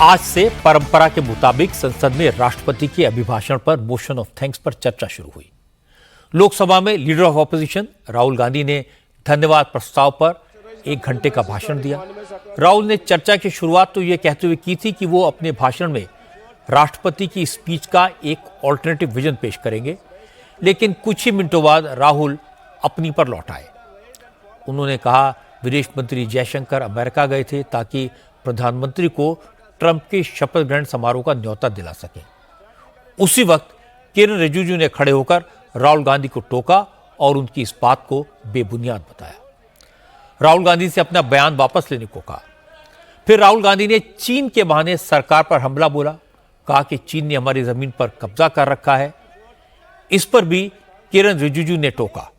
आज से परंपरा के मुताबिक संसद में राष्ट्रपति के अभिभाषण पर मोशन ऑफ थैंक्स पर चर्चा शुरू हुई। लोकसभा में leader of opposition Rahul Gandhi ने धन्यवाद प्रस्ताव पर 1 घंटे का भाषण दिया। राहुल ने चर्चा की शुरुआत तो यह कहते हुए की थी कि वो अपने भाषण में राष्ट्रपति की स्पीच का एक ऑल्टरनेटिव विजन पेश करेंगे, लेकिन कुछ ही मिनटों बाद राहुल अपनी पर लौट आए। उन्होंने कहा विदेश मंत्री जयशंकर अमेरिका गए थे ताकि प्रधानमंत्री को ट्रंप के शपथ ग्रहण समारोह का न्योता दिला सके। उसी वक्त किरण रिजिजू ने खड़े होकर राहुल गांधी को टोका और उनकी इस बात को बेबुनियाद बताया। राहुल गांधी से अपना बयान वापस लेने को कहा। फिर राहुल गांधी ने चीन के बहाने सरकार पर हमला बोला, कहा कि चीन ने हमारी जमीन पर कब्जा कर रखा है। इस पर भी किरण रिजिजू ने टोका,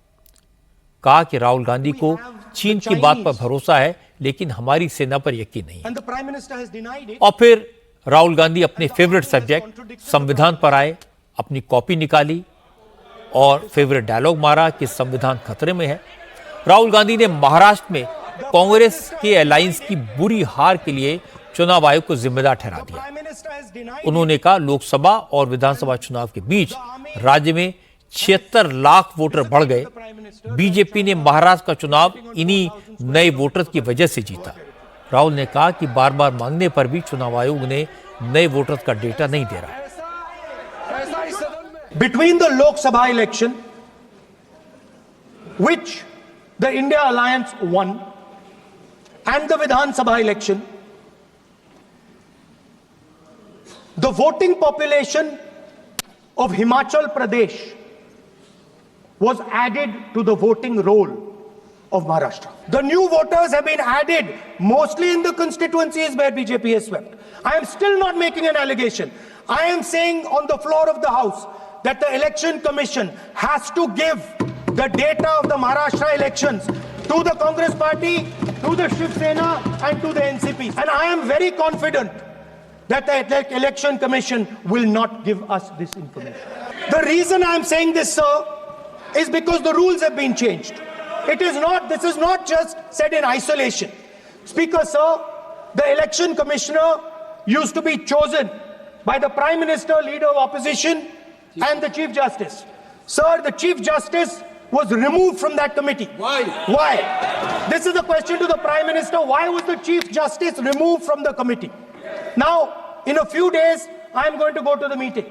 कहा कि राहुल गांधी को चीन की बात पर भरोसा है लेकिन हमारी सेना पर यकीन नहीं है। और फिर राहुल गांधी अपने फेवरेट सब्जेक्ट संविधान पर आए, अपनी कॉपी निकाली और फेवरेट डायलॉग मारा कि संविधान खतरे में है। राहुल गांधी ने महाराष्ट्र में कांग्रेस के अलायंस की बुरी हार के लिए चुनाव आयोग को जिम्मेदार ठहरा दिया। उन्होंने कहा लोकसभा और विधानसभा चुनाव के बीच राज्य में 76 लाख वोटर बढ़ गए। बीजेपी ने महाराष्ट्र का चुनाव इन्हीं नए वोटर्स की वजह से जीता। राहुल ने कहा कि बार बार मांगने पर भी चुनाव आयोग ने नए वोटर्स का डेटा नहीं दे रहा। Between the Lok Sabha election, which the India Alliance won, and the Vidhan Sabha election, the voting population of Himachal Pradesh was added to the voting roll of Maharashtra. The new voters have been added mostly in the constituencies where BJP has swept. I am still not making an allegation. I am saying on the floor of the House that the Election Commission has to give the data of the Maharashtra elections to the Congress Party, to the Shiv Sena and to the NCP. And I am very confident that the Election Commission will not give us this information. The reason I am saying this, sir, is because the rules have been changed. This is not just said in isolation. Speaker, sir, the Election Commissioner used to be chosen by the Prime Minister, Leader of Opposition, and the Chief Justice. Sir, the Chief Justice was removed from that committee. Why? Why? This is a question to the Prime Minister. Why was the Chief Justice removed from the committee? Now, in a few days, I am going to go to the meeting.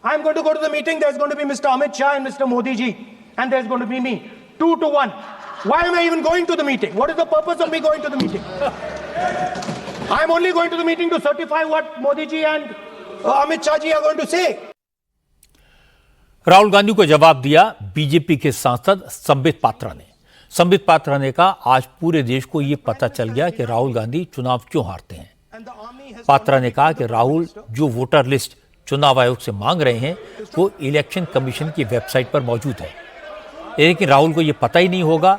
I am going to go to the meeting. There's going to be Mr. Amit Shah and Mr. Modi ji. And there's going to be me. 2 to 1. Why am I even going to the meeting? What is the purpose of me going to the meeting? I am only going to the meeting to certify what Modi ji and Amit Shah ji are going to say. Rahul Gandhi को जवाब दिया BJP के सांसद संबित पात्रा ने। संबित पात्रा ने कहा आज पूरे देश को यह पता चल गया कि राहुल गांधी चुनाव क्यों हारते हैं। पात्रा ने कहा कि राहुल जो वोटर लिस्ट चुनाव आयोग से मांग रहे हैं वो इलेक्शन कमीशन की वेबसाइट पर मौजूद है, लेकिन राहुल को यह पता ही नहीं होगा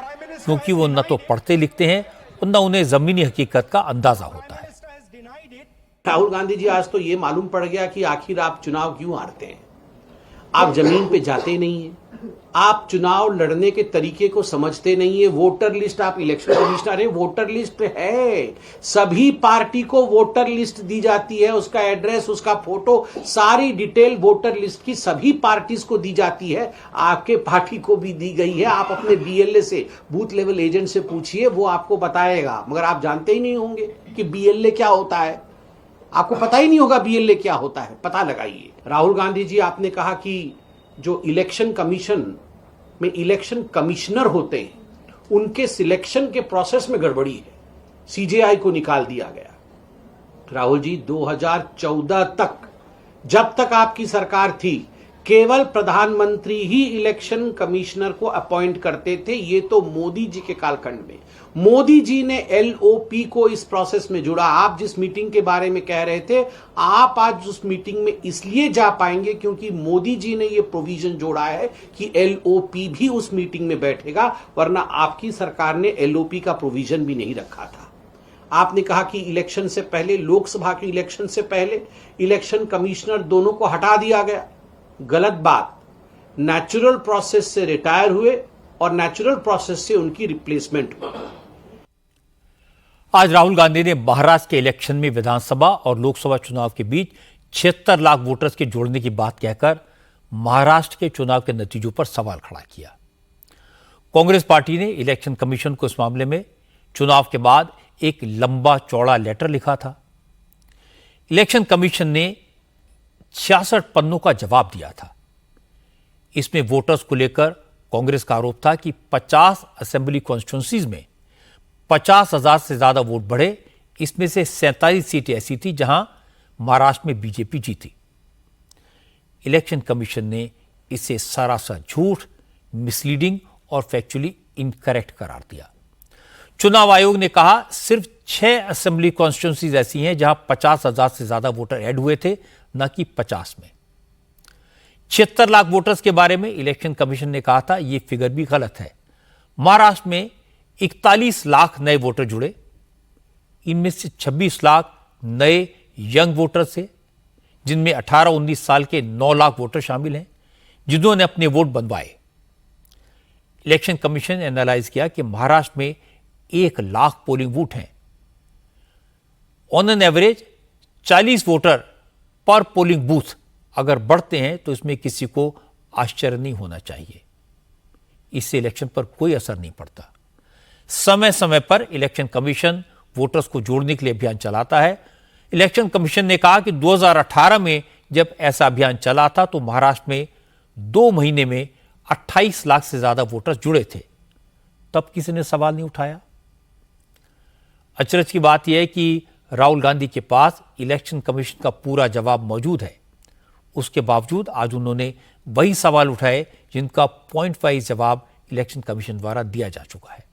क्योंकि वो न तो पढ़ते लिखते हैं और न उन्हें जमीनी हकीकत का अंदाजा होता है। राहुल गांधी जी आज तो ये मालूम पड़ गया कि आखिर आप चुनाव क्यों हारते हैं। आप जमीन पे जाते नहीं हैं, आप चुनाव लड़ने के तरीके को समझते नहीं है। वोटर लिस्ट, आप इलेक्शन कमिश्नर है, वोटर लिस्ट है, सभी पार्टी को वोटर लिस्ट दी जाती है, उसका एड्रेस, उसका फोटो, सारी डिटेल वोटर लिस्ट की सभी पार्टीज को दी जाती है। आपके पार्टी को भी दी गई है। आप अपने बीएलए से, बूथ लेवल एजेंट से पूछिए, वो आपको बताएगा, मगर आप जानते ही नहीं होंगे कि बीएलए क्या होता है। आपको पता ही नहीं होगा बीएलए क्या होता है, पता लगाइए। राहुल गांधी जी, आपने कहा कि जो इलेक्शन कमीशन में इलेक्शन कमिश्नर होते हैं उनके सिलेक्शन के प्रोसेस में गड़बड़ी है, सीजेआई को निकाल दिया गया। राहुल जी, 2014 तक, जब तक आपकी सरकार थी, केवल प्रधानमंत्री ही इलेक्शन कमिश्नर को अपॉइंट करते थे। ये तो मोदी जी के कालखंड में मोदी जी ने एलओपी को इस प्रोसेस में जुड़ा। आप जिस मीटिंग के बारे में कह रहे थे, आप आज उस मीटिंग में इसलिए जा पाएंगे क्योंकि मोदी जी ने यह प्रोविजन जोड़ा है कि एलओपी भी उस मीटिंग में बैठेगा, वरना आपकी सरकार ने एलओपी का प्रोविजन भी नहीं रखा था। आपने कहा कि इलेक्शन से पहले, लोकसभा के इलेक्शन से पहले इलेक्शन कमिश्नर दोनों को हटा दिया गया। गलत बात। नेचुरल प्रोसेस से रिटायर हुए और नेचुरल प्रोसेस से उनकी रिप्लेसमेंट हुई। आज राहुल गांधी ने महाराष्ट्र के इलेक्शन में विधानसभा और लोकसभा चुनाव के बीच 76 लाख वोटर्स के जोड़ने की बात कहकर महाराष्ट्र के चुनाव के नतीजों पर सवाल खड़ा किया। कांग्रेस पार्टी ने इलेक्शन कमीशन को इस मामले में चुनाव के बाद एक लंबा चौड़ा लेटर लिखा था। इलेक्शन कमीशन ने 66 पन्नों का जवाब दिया था। इसमें वोटर्स को लेकर कांग्रेस का आरोप था कि 50 असेंबली कॉन्स्टिट्यूंसीज में 50,000 से ज्यादा वोट बढ़े। इसमें से 47 सीटें ऐसी थी जहां महाराष्ट्र में बीजेपी जीती। इलेक्शन कमीशन ने इसे सरासर झूठ, मिसलीडिंग और फैक्चुअली इनकरेक्ट करार दिया। चुनाव आयोग ने कहा सिर्फ 6 असेंबली कॉन्स्टिट्यूंसीज ऐसी हैं जहां 50,000 से ज्यादा वोटर ऐड हुए थे, न कि 50 में। 76 लाख वोटर्स के बारे में इलेक्शन कमीशन ने कहा था यह फिगर भी गलत है। महाराष्ट्र में 41 लाख नए वोटर जुड़े। इनमें से 26 लाख नए यंग वोटर्स थे, जिनमें 18-19 साल के 9 लाख वोटर शामिल हैं, जिन्होंने अपने वोट बनवाए। इलेक्शन कमीशन ने एनालाइज किया कि महाराष्ट्र में 1 लाख पोलिंग बूथ हैं। ऑन एन एवरेज 40 वोटर पर पोलिंग बूथ अगर बढ़ते हैं तो इसमें किसी को आश्चर्य नहीं होना चाहिए। इससे इलेक्शन पर कोई असर नहीं पड़ता। समय समय पर इलेक्शन कमीशन वोटर्स को जोड़ने के लिए अभियान चलाता है। इलेक्शन कमीशन ने कहा कि 2018 में जब ऐसा अभियान चला था तो महाराष्ट्र में 2 महीने में 28 लाख से ज्यादा वोटर्स जुड़े थे। तब किसी ने सवाल नहीं उठाया। अचरज की बात यह है कि राहुल गांधी के पास इलेक्शन कमीशन का पूरा जवाब मौजूद है। उसके बावजूद आज उन्होंने वही सवाल उठाए जिनका पॉइंट वाइज जवाब इलेक्शन कमीशन द्वारा दिया जा चुका है।